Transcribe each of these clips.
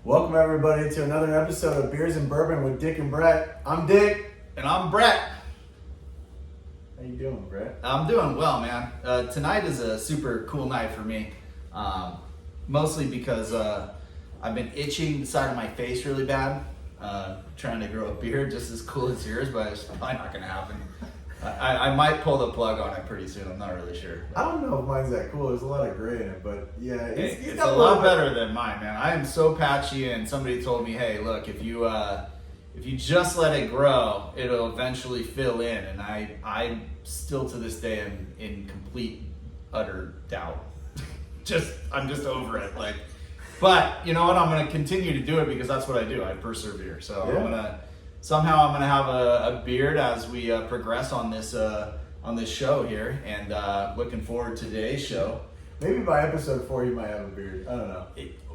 Welcome everybody to another episode of Beers and Bourbon with Dick and Brett. I'm Dick. And I'm Brett. How you doing, Brett? I'm doing well, man. Tonight is a super cool night for me. Mostly because I've been itching the side of my face really bad. Trying to grow a beard just as cool as yours, but it's probably not going to happen. I might pull the plug on it pretty soon. I'm not really sure. I don't know if mine's that cool. There's a lot of gray in it, but yeah. It's a lot better than mine, man. I am so patchy, and somebody told me, hey, look, if you just let it grow, it'll eventually fill in. And I still to this day am in complete, utter doubt. I'm just over it. But you know what? I'm going to continue to do it because that's what I do. I persevere. So yeah. I'm going to have a beard as we progress on this show here, and looking forward to today's show. Maybe by episode 4 you might have a beard. I don't know.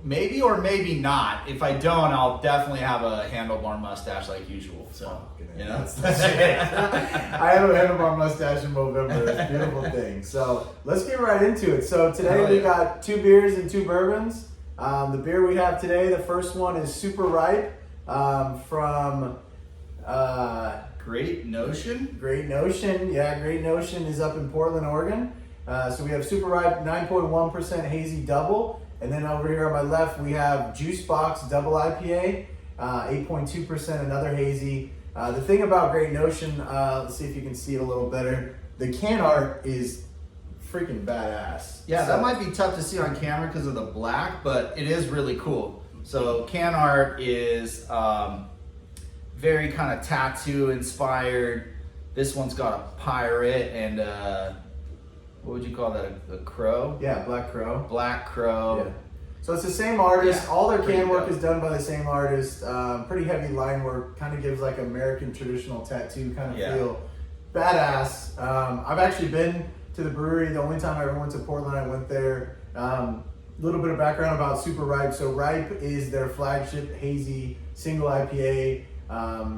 Maybe or maybe not. If I don't, I'll definitely have a handlebar mustache like usual. So, you know? I have a handlebar mustache in November. It's a beautiful thing. So let's get right into it. So today we got 2 beers and 2 bourbons. The beer we have today, the first one is Super Ripe from Great Notion. Great Notion. Yeah, Great Notion is up in Portland, Oregon. So we have Super Ripe 9.1% hazy double. And then over here on my left, we have Juice Box Double IPA, 8.2% another hazy. The thing about Great Notion, let's see if you can see it a little better. The can art is freaking badass. Yeah, that might be tough to see on camera because of the black, but it is really cool. So can art is very kind of tattoo inspired. This one's got a pirate and what would you call that? A crow? Yeah, Black Crow. Black Crow. Yeah. So it's the same artist. Yeah, all their can work is done by the same artist. Pretty heavy line work. Kind of gives like American traditional tattoo kind of feel. Badass. I've actually been to the brewery. The only time I ever went to Portland, I went there. Little bit of background about Super Ripe. So Ripe is their flagship hazy single IPA.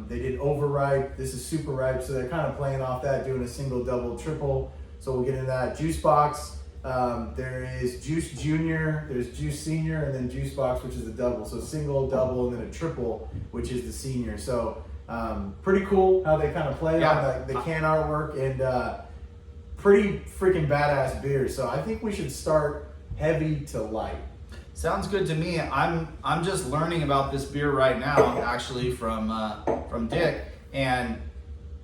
They did Overripe. This is Super Ripe. So they're kind of playing off that, doing a single, double, triple. So we'll get into that. Juice Box, there is Juice Junior, there's Juice Senior, and then Juice Box, which is a double. So single, double, and then a triple, which is the senior. So pretty cool how they kind of play on the can artwork, and pretty freaking badass beer. So I think we should start heavy to light. Sounds good to me. I'm just learning about this beer right now, actually from Dick, and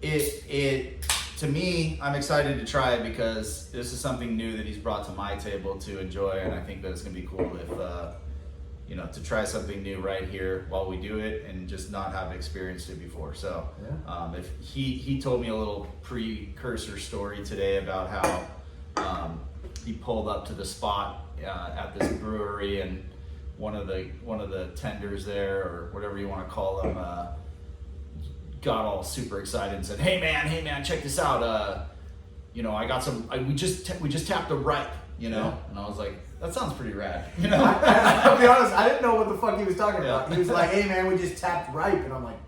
it to me, I'm excited to try it because this is something new that he's brought to my table to enjoy, and I think that it's gonna be cool if to try something new right here while we do it and just not have experienced it before. So if he told me a little precursor story today about how he pulled up to the spot at this brewery, and one of the tenders there, or whatever you want to call them, got all super excited and said, hey man, check this out. I got some. We just tapped a ripe, and I was like, that sounds pretty rad. I'll be honest, I didn't know what the fuck he was talking about. He was like, hey man, we just tapped ripe, and I'm like,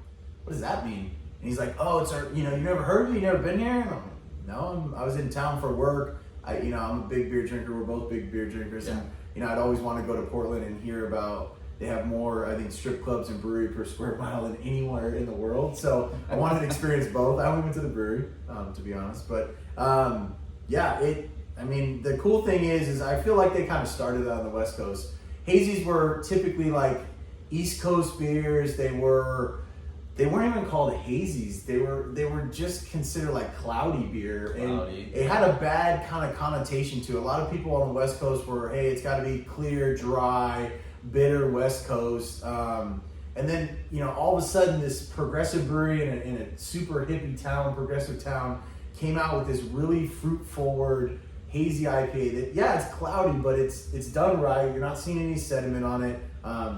what does that mean? And he's like, oh, it's our, you never heard of it? You never been here? And I'm like, no, I was in town for work. I'm a big beer drinker. We're both big beer drinkers, and I'd always want to go to Portland and hear about. They have more, I think, strip clubs and brewery per square mile than anywhere in the world. So I wanted to experience both. I only went to the brewery, to be honest. But the cool thing is I feel like they kind of started on the West Coast. Hazies were typically like East Coast beers. They weren't even called hazies. They were just considered like cloudy beer. And it had a bad kind of connotation to it. A lot of people on the West Coast were, hey, it's got to be clear, dry, bitter West Coast, and then all of a sudden this progressive brewery in a super hippie town, progressive town, came out with this really fruit forward hazy IPA that it's cloudy, but it's done right. You're not seeing any sediment on it.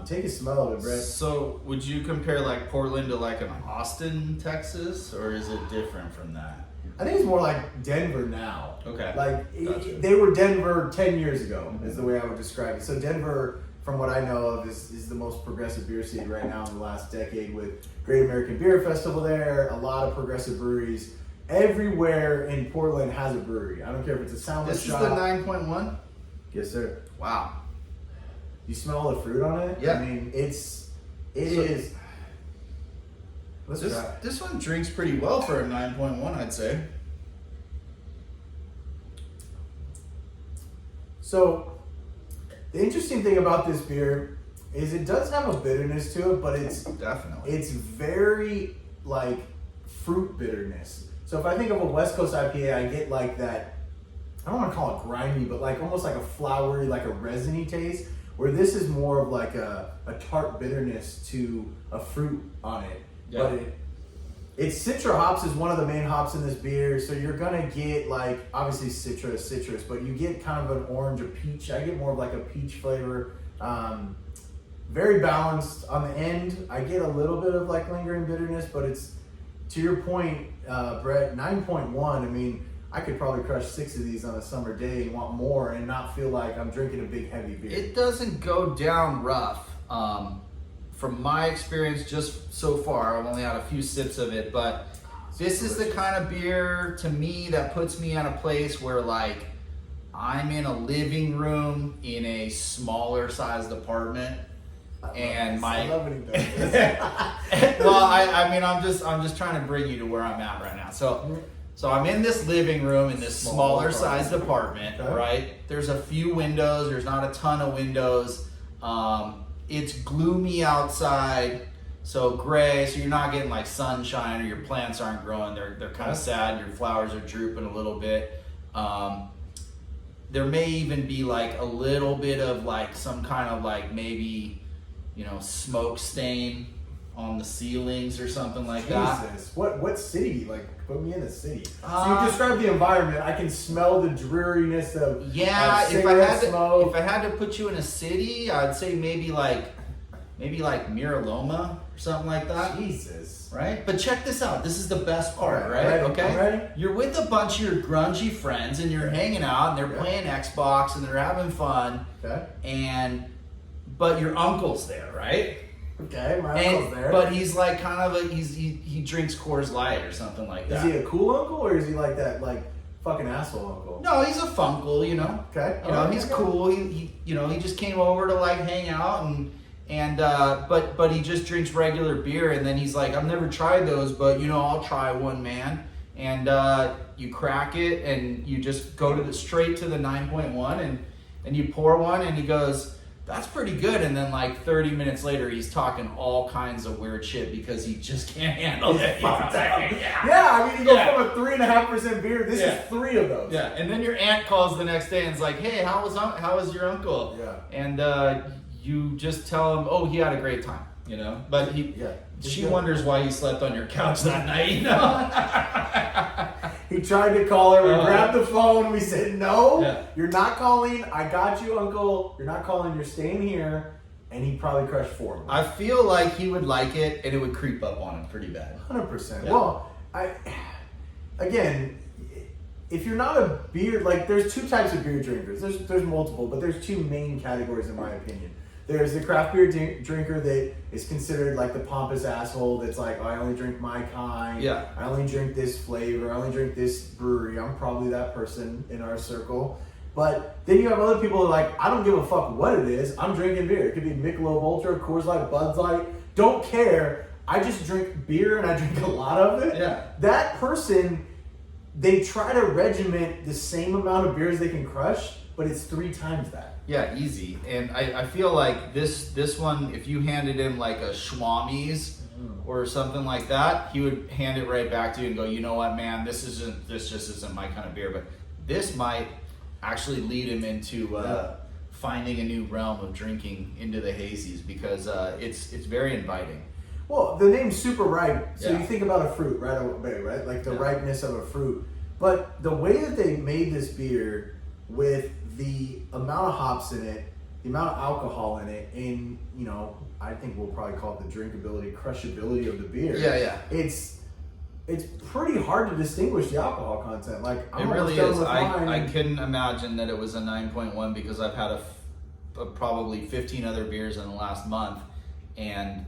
Take a smell of it, Brett. So would you compare like Portland to like an Austin, Texas, or is it different from that? I think it's more like Denver now. Okay. Gotcha. They were Denver 10 years ago, is the way I would describe it. So Denver, from what I know of, is the most progressive beer scene right now in the last decade, with Great American Beer Festival there, a lot of progressive breweries. Everywhere in Portland has a brewery. I don't care if it's a soundless shop. This is the 9.1? Yes, sir. Wow. You smell the fruit on it? Yeah. I mean, it is. Let's try. This one drinks pretty well for a 9.1, I'd say. So, the interesting thing about this beer is it does have a bitterness to it, but it's very like fruit bitterness. So if I think of a West Coast IPA, I get like that, I don't want to call it grimy, but like almost like a flowery, like a resiny taste, where this is more of like a tart bitterness to a fruit on it. Yeah. But it's Citra hops is one of the main hops in this beer, so you're gonna get like, obviously citrus, but you get kind of an orange, a peach. I get more of like a peach flavor. Very balanced on the end. I get a little bit of like lingering bitterness, but it's, to your point, Brett, 9.1. I mean, I could probably crush 6 of these on a summer day and want more and not feel like I'm drinking a big heavy beer. It doesn't go down rough. From my experience just so far, I've only had a few sips of it, but this is the kind of beer to me that puts me in a place where like I'm in a living room in a smaller sized apartment. And I love when he does this. well, I mean, I'm just trying to bring you to where I'm at right now. So I'm in this living room in this smaller sized apartment, okay. Right? There's a few windows. There's not a ton of windows. It's gloomy outside, so gray. So you're not getting like sunshine, or your plants aren't growing. They're kind of sad. Your flowers are drooping a little bit. There may even be like a little bit of like some kind of like maybe, smoke stain on the ceilings or something like that. Jesus, what city? Like, put me in the city. So you describe the environment. I can smell the dreariness of if I had to put you in a city, I'd say maybe like Mira Loma or something like that. Jesus, right? But check this out. This is the best part, right? Ready? Okay, I'm ready. You're with a bunch of your grungy friends and you're hanging out and they're playing Xbox and they're having fun. Okay. But your uncle's there, right? Okay, my uncle's there. But he's like kind of he drinks Coors Light or something like that. Is he a cool uncle or is he like that like fucking asshole uncle? No, he's a funkle, Okay. He's cool. He just came over to like hang out but he just drinks regular beer and then he's like, I've never tried those, but I'll try one, man. And you crack it and you just go straight to the 9.1 and you pour one and he goes, that's pretty good. And then like 30 minutes later, he's talking all kinds of weird shit because he just can't handle it. Yeah, I mean, you go from a 3.5% beer. This is 3 of those. Yeah, and then your aunt calls the next day and is like, hey, how was your uncle? Yeah. And you just tell him, oh, he had a great time, But she wonders why you slept on your couch that night, He tried to call her. We grabbed the phone. We said, no, you're not calling. I got you, uncle. You're not calling. You're staying here. And he probably crushed 4. I feel like he would like it, and it would creep up on him pretty bad. 100%. Yeah. Well, again, if you're not a beer, like there's 2 types of beer drinkers. There's multiple, but there's 2 main categories in my opinion. There's the craft beer drinker that is considered like the pompous asshole that's like, oh, I only drink my kind. Yeah. I only drink this flavor. I only drink this brewery. I'm probably that person in our circle. But then you have other people who are like, I don't give a fuck what it is. I'm drinking beer. It could be Michelob Ultra, Coors Light, Bud Light. Don't care. I just drink beer and I drink a lot of it. Yeah. That person, they try to regiment the same amount of beers they can crush, but it's 3 times that. Yeah, easy. And I feel like this one, if you handed him like a Schwammies or something like that, he would hand it right back to you and go, you know what, man, this just isn't my kind of beer. But this might actually lead him into finding a new realm of drinking into the hazies because it's very inviting. Well, the name's super ripe, so you think about a fruit right away, right? Like the ripeness of a fruit. But the way that they made this beer with the amount of hops in it, the amount of alcohol in it, and I think we'll probably call it the drinkability, crushability of the beer. Yeah. It's pretty hard to distinguish the alcohol content. Like it really is. I couldn't imagine that it was a 9.1 because I've had probably 15 other beers in the last month, and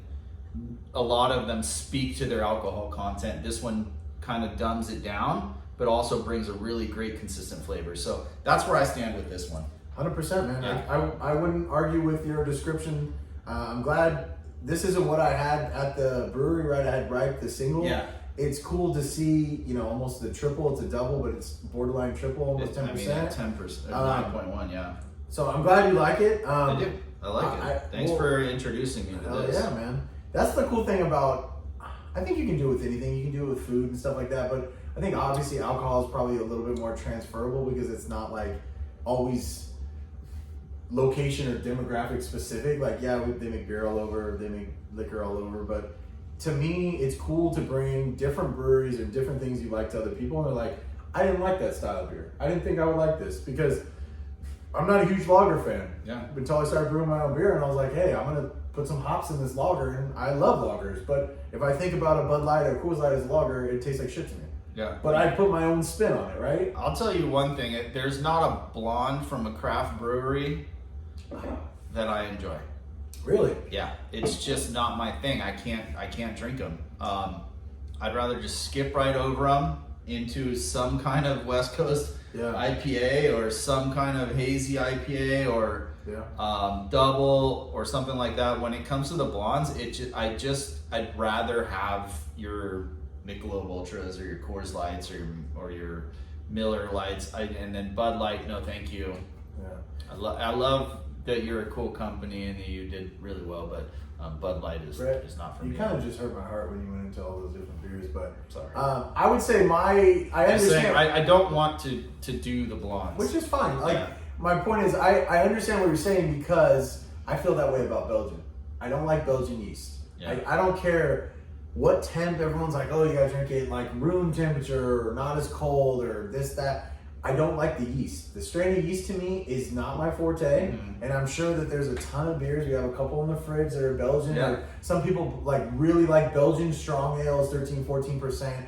a lot of them speak to their alcohol content. This one kind of dumbs it down, but also brings a really great consistent flavor. So that's where I stand with this one. 100%, man. Yeah. I wouldn't argue with your description. I'm glad this isn't what I had at the brewery, right? I had Ripe, the single. Yeah. It's cool to see, almost the triple. It's a double, but it's borderline triple, almost 10%. I mean, 10%, 9.1, yeah. So I'm glad you like it. I do. I like it. Thanks for introducing me to this. Yeah, man. That's the cool thing about, I think you can do it with anything. You can do it with food and stuff like that. But I think obviously alcohol is probably a little bit more transferable because it's not like always location or demographic specific. Like, yeah, they make beer all over, they make liquor all over. But to me, it's cool to bring different breweries or different things you like to other people. And they're like, I didn't like that style of beer. I didn't think I would like this because I'm not a huge lager fan. Yeah. Until I started brewing my own beer, and I was like, hey, I'm gonna put some hops in this lager, and I love lagers. But if I think about a Bud Light or Coors Light as a lager, it tastes like shit to me. Yeah. But I put my own spin on it, right? I'll tell you one thing. There's not a blonde from a craft brewery that I enjoy. Really? Yeah. It's just not my thing. I can't drink them. I'd rather just skip right over them into some kind of West Coast IPA or some kind of hazy IPA or double or something like that. When it comes to the blondes, I'd rather have your Michelob Ultras or your Coors Lights or your Miller Lights, and then Bud Light. No, thank you. Yeah. I love that you're a cool company and that you did really well, but Bud Light is not for me. You kind of just hurt my heart when you went into all those different beers, but sorry. I would say I understand. I don't want to do the blondes, which is fine. My point is, I understand what you're saying because I feel that way about Belgian. I don't like Belgian yeast. Yeah. I don't care what temp. Everyone's like, oh, you gotta drink it like room temperature or not as cold or this, that. I don't like the yeast. The strain of yeast to me is not my forte, and I'm sure that there's a ton of beers. We have a couple in the fridge that are Belgian. Yeah. Or some people really like Belgian strong ales, 13, 14%.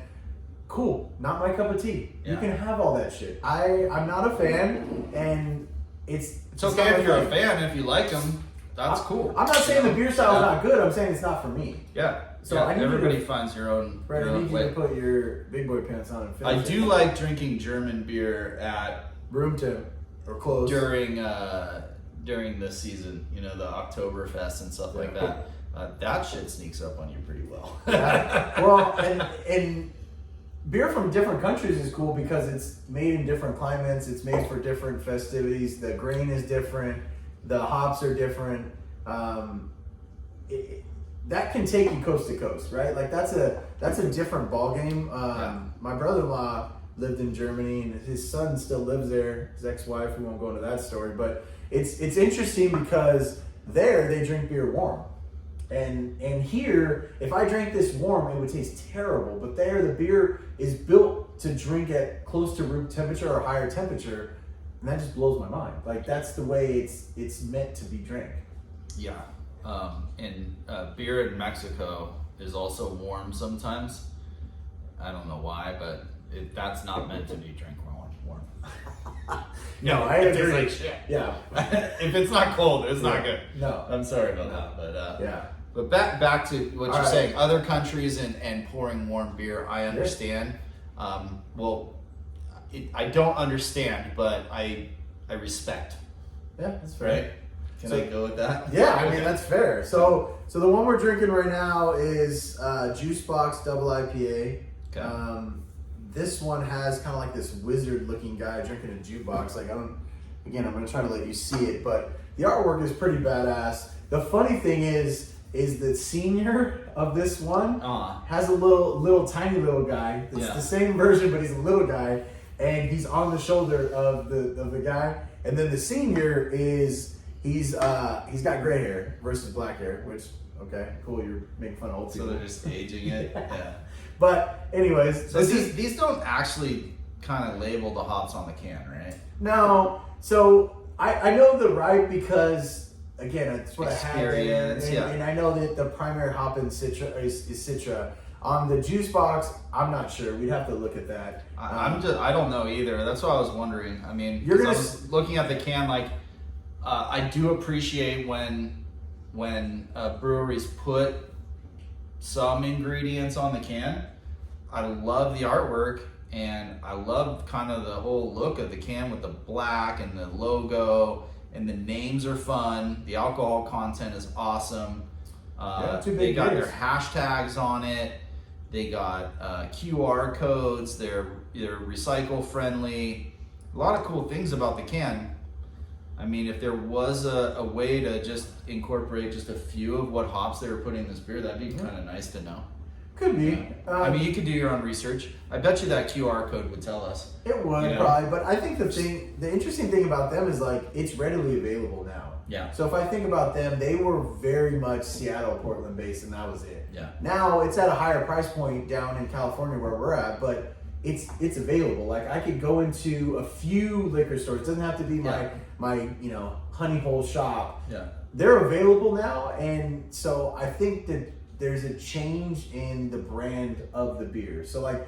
Cool, not my cup of tea. Yeah. You can have all that shit. I'm not a fan, and it's okay if you're a fan. If you like them, that's cool. I'm not saying the beer style is not good. I'm saying it's not for me. Yeah. So I need everybody finds your own. Right, I need you to put your big boy pants on and finish I do like drinking German beer at room temp or close during the season. The Oktoberfest and stuff like that. That shit sneaks up on you pretty well. Yeah. Well, and beer from different countries is cool because it's made in different climates. It's made for different festivities. The grain is different. The hops are different. That can take you coast to coast, right? Like that's a different ballgame. My brother-in-law lived in Germany, and his son still lives there. His ex-wife, we won't go into that story, but it's interesting because there they drink beer warm, and here if I drank this warm, it would taste terrible. But there the beer is built to drink at close to room temperature or higher temperature, and that just blows my mind. Like that's the way it's meant to be drank. Yeah. And beer in Mexico is also warm sometimes. I don't know why, but that's not meant to be drink warm. No, I agree. Like shit. Yeah. If it's not cold, it's not good. No. I'm sorry about that, but yeah. But back to what you're saying. Other countries and pouring warm beer, I understand. I don't understand, but I respect. Yeah, that's fair. Right? Can I go with that? Yeah, I mean that's fair. So the one we're drinking right now is Juice Box Double IPA. Okay. This one has kind of like this wizard-looking guy drinking a jukebox. Like I'm gonna try to let you see it, but the artwork is pretty badass. The funny thing is the senior of this one has a little tiny little guy. It's the same version, but he's a little guy, and he's on the shoulder of the guy. And then the senior is. He's got gray hair versus black hair, which cool. You're making fun of old people. So they're just aging it. Yeah. But anyways, so these don't actually kind of label the hops on the can, right? No. So I know the Ripe because again, that's what Experience, I had there, and I know that the primary hop in Citra is Citra. On the Juice Box, I'm not sure. We'd have to look at that. I don't know either. That's what I was wondering. I mean, I was looking at the can like. I do appreciate when breweries put some ingredients on the can. I love the artwork, and I love kind of the whole look of the can with the black and the logo, and the names are fun. The alcohol content is awesome. They got their hashtags on it. They got QR codes. They're recycle friendly. A lot of cool things about the can. I mean, if there was a way to just incorporate just a few of what hops they were putting in this beer, that'd be kind of nice to know. Could be. I mean, you could do your own research. I bet you that QR code would tell us. It would probably, but I think the interesting thing about them is like it's readily available now. Yeah. So if I think about them, they were very much Seattle, Portland based, and that was it. Yeah. Now it's at a higher price point down in California where we're at, but it's available. Like I could go into a few liquor stores. It doesn't have to be my honey hole shop. Yeah. They're available now, and so I think that there's a change in the brand of the beer. So like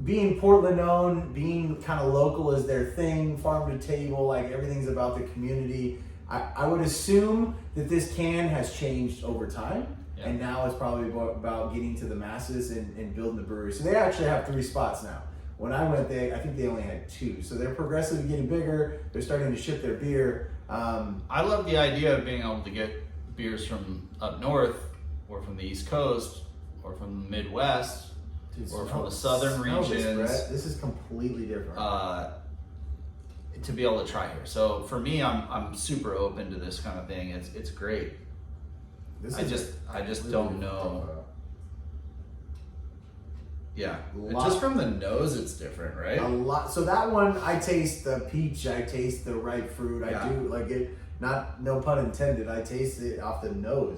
being Portland owned, being kind of local is their thing, farm to table, like everything's about the community. I would assume that this can has changed over time, and now it's probably about getting to the masses and building the brewery. So they actually have 3 spots now. When I went there, I think they only had 2. So they're progressively getting bigger. They're starting to ship their beer. I love the idea of being able to get beers from up north, or from the East Coast, or from the Midwest, or from the southern regions. This is completely different. To be able to try here. So for me, I'm super open to this kind of thing. It's great. I just don't know. Yeah, just from the nose, it's different, right? A lot. So that one, I taste the peach. I taste the ripe fruit. I do like it. Not no pun intended. I taste it off the nose.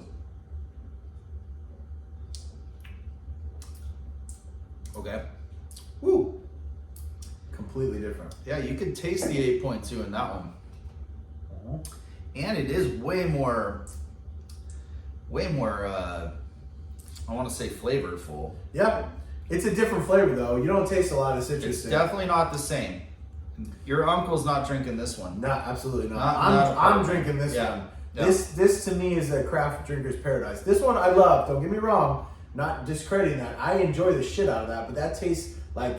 Okay. Woo. Completely different. Yeah, you could taste the 8.2 in that one. And it is way more, I want to say flavorful. Yeah. It's a different flavor though. You don't taste a lot of citrus. It's definitely not the same. Your uncle's not drinking this one. No, absolutely not. I'm drinking this one. Yeah. This to me is a craft drinker's paradise. This one I love. Don't get me wrong. Not discrediting that. I enjoy the shit out of that, but that tastes like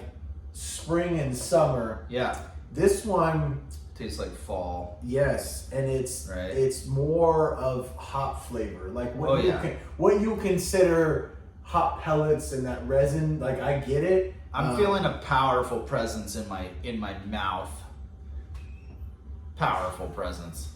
spring and summer. Yeah. This one tastes like fall. Yes, and it's more of hop flavor. Like what you consider hop pellets and that resin. Like I get it. I'm feeling a powerful presence in my mouth. Powerful presence.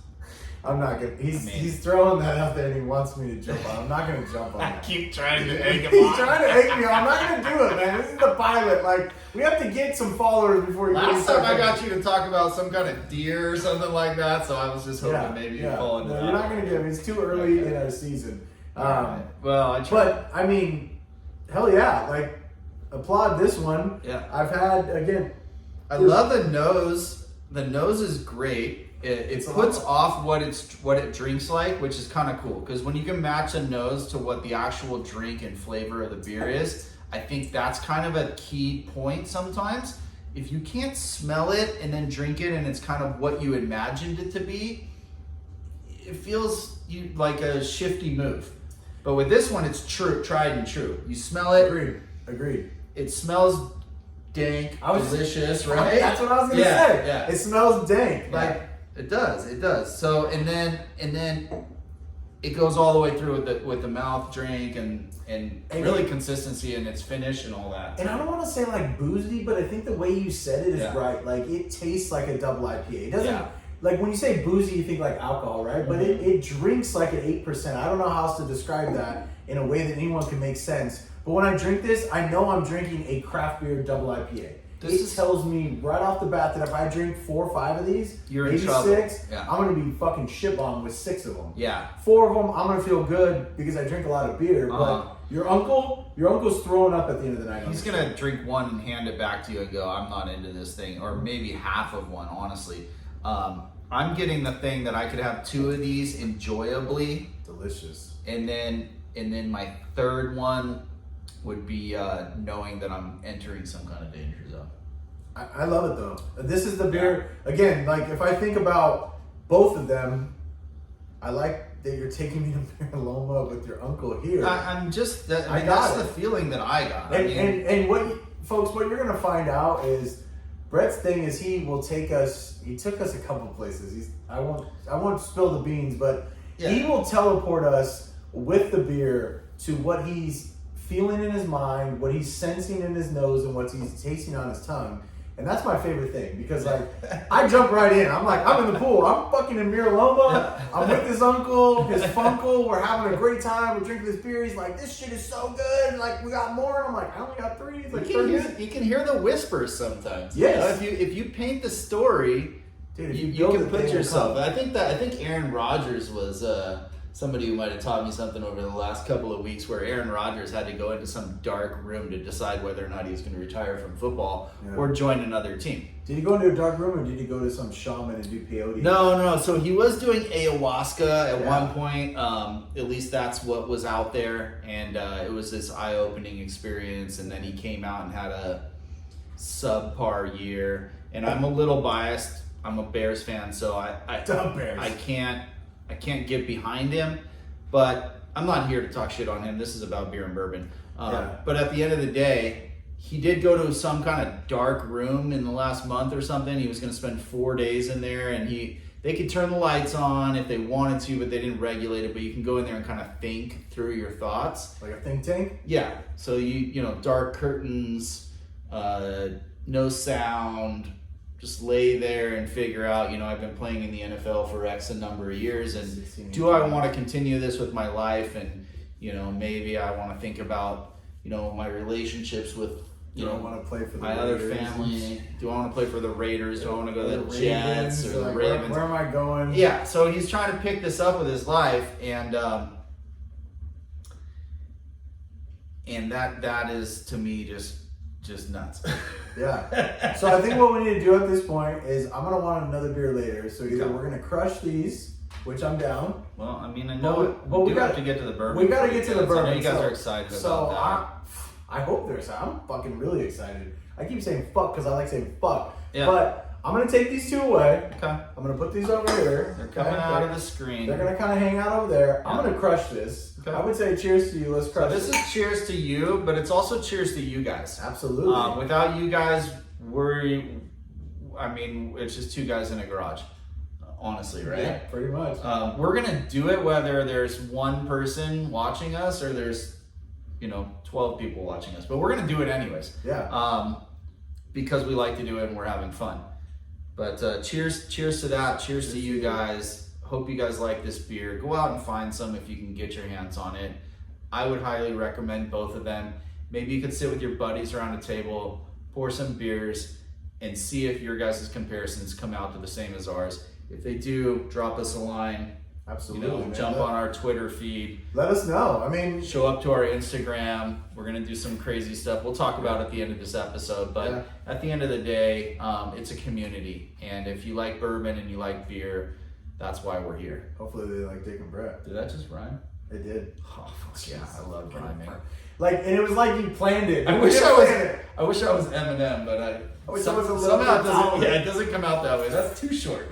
I'm not gonna. He's throwing that out there and he wants me to jump on. I'm not gonna jump on. I keep trying to egg him on. He's trying to egg me on. I'm not gonna do it, man. This is the pilot. Like we have to get some followers before you. Last time I got you to talk about some kind of deer or something like that, so I was just hoping maybe you'd fall into that. You're not gonna get me. It's too early in our season. Well, I tried. But I mean, hell yeah! Like applaud this one. Yeah. I've had again. I love the nose. The nose is great. It puts off what it drinks like, which is kind of cool. Because when you can match a nose to what the actual drink and flavor of the beer is, I think that's kind of a key point sometimes. If you can't smell it and then drink it and it's kind of what you imagined it to be, it feels like a shifty move. But with this one, it's tried and true. You smell it. Agreed. It smells dank, delicious, right? That's what I was gonna say. Yeah. It smells dank. Yeah. Like it does. So and then it goes all the way through with the mouth drink and really consistency in its finish and all that. And I don't want to say like boozy, but I think the way you said it is right. Like it tastes like a double IPA. It doesn't like when you say boozy, you think like alcohol, right? But it drinks like an 8%. I don't know how else to describe that in a way that anyone can make sense. But when I drink this, I know I'm drinking a craft beer double IPA. It tells me right off the bat that if I drink 4 or 5 of these, maybe 6, I'm going to be fucking shit bombed with 6 of them. Yeah. 4 of them, I'm going to feel good because I drink a lot of beer. But your uncle's throwing up at the end of the night. He's going to drink one and hand it back to you and go, I'm not into this thing. Or maybe half of one, honestly. I'm getting the thing that I could have 2 of these enjoyably. Delicious. And then my third one would be knowing that I'm entering some kind of danger zone. I love it though. This is the beer, again, like if I think about both of them, I like that you're taking me to Mira Loma with your uncle here. That's the feeling that I got. And what folks, what you're gonna find out is Brett's thing is he took us a couple places. I won't spill the beans, but he will teleport us with the beer to what he's feeling in his mind, what he's sensing in his nose, and what he's tasting on his tongue. And that's my favorite thing because, like, I jump right in. I'm like, I'm in the pool. I'm fucking in Miraloma. I'm with his uncle, his funkle. We're having a great time. We're drinking this beer. He's like, this shit is so good. Like, we got more. And I'm like, I only got 3. He's like, you can hear the whispers sometimes. Yes. You know, if you paint the story, dude, you can put yourself. I think Aaron Rodgers was somebody who might have taught me something over the last couple of weeks, where Aaron Rodgers had to go into some dark room to decide whether or not he was going to retire from football or join another team. Did he go into a dark room, or did he go to some shaman and do peyote? No. So he was doing ayahuasca at one point. At least that's what was out there, and it was this eye-opening experience. And then he came out and had a subpar year. And I'm a little biased. I'm a Bears fan, so I can't get behind him, but I'm not here to talk shit on him. This is about beer and bourbon. But at the end of the day, he did go to some kind of dark room in the last month or something. He was going to spend 4 days in there, and they could turn the lights on if they wanted to, but they didn't regulate it. But you can go in there and kind of think through your thoughts. Like a think tank? Yeah. So you know, dark curtains, no sound. Just lay there and figure out, you know, I've been playing in the NFL for X a number of years, and do I want to continue this with my life? And, you know, maybe I want to think about, you know, my relationships with, you know, want to play for my other family. Do I want to play for the Raiders? Do I want to go to the Jets or the Ravens? Where am I going? Yeah, so he's trying to pick this up with his life, and that is, to me, just nuts. Yeah. So I think what we need to do at this point is I'm going to want another beer later. So either we're going to crush these, which I'm down. Well, I mean, I know we have to get to the bourbon. We got to get to the bourbon. I know you guys are excited about that. I hope they're excited. I'm fucking really excited. I keep saying fuck because I like saying fuck. Yeah. But I'm going to take these 2 away. Okay. I'm going to put these over here. They're coming out of the screen. They're going to kind of hang out over there. I'm going to crush this. Okay. I would say cheers to you. Let's crush this. This is cheers to you, but it's also cheers to you guys. Absolutely. Without you guys, it's just 2 guys in a garage. Honestly, right? Yeah, pretty much. We're going to do it whether there's 1 person watching us or there's, 12 people watching us. But we're going to do it anyways. Yeah. Because we like to do it and we're having fun. But cheers to that. Cheers to you guys. Hope you guys like this beer. Go out and find some if you can get your hands on it. I would highly recommend both of them. Maybe you could sit with your buddies around a table, pour some beers, and see if your guys' comparisons come out to the same as ours. If they do, drop us a line. Absolutely. Jump on our Twitter feed. Let us know. Show up to our Instagram. We're going to do some crazy stuff. We'll talk about it at the end of this episode. But at the end of the day, it's a community. And if you like bourbon and you like beer, that's why we're here. Hopefully they like Dick and Brett. Did that just rhyme? It did. Oh, fuck yeah. I love rhyming. And it was like you planned it. I wish I was Eminem, but I wish I was a little it doesn't come out that way. That's too short.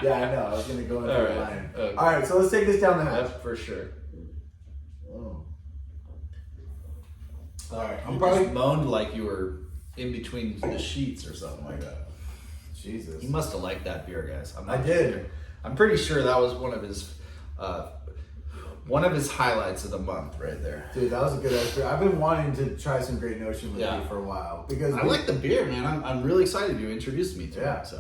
Yeah, I know. I was going to go into the line. Okay. All right, so let's take this down the hatch. Yep, for sure. Oh. All right. I'm probably moaned like you were in between the sheets or something like that. Jesus. You must have liked that beer, guys. I did. I'm pretty sure that was one of his highlights of the month right there. Dude, that was a good beer. I've been wanting to try some Great Notion with you for a while because I like the beer, man. I'm really excited you introduced me to it. So.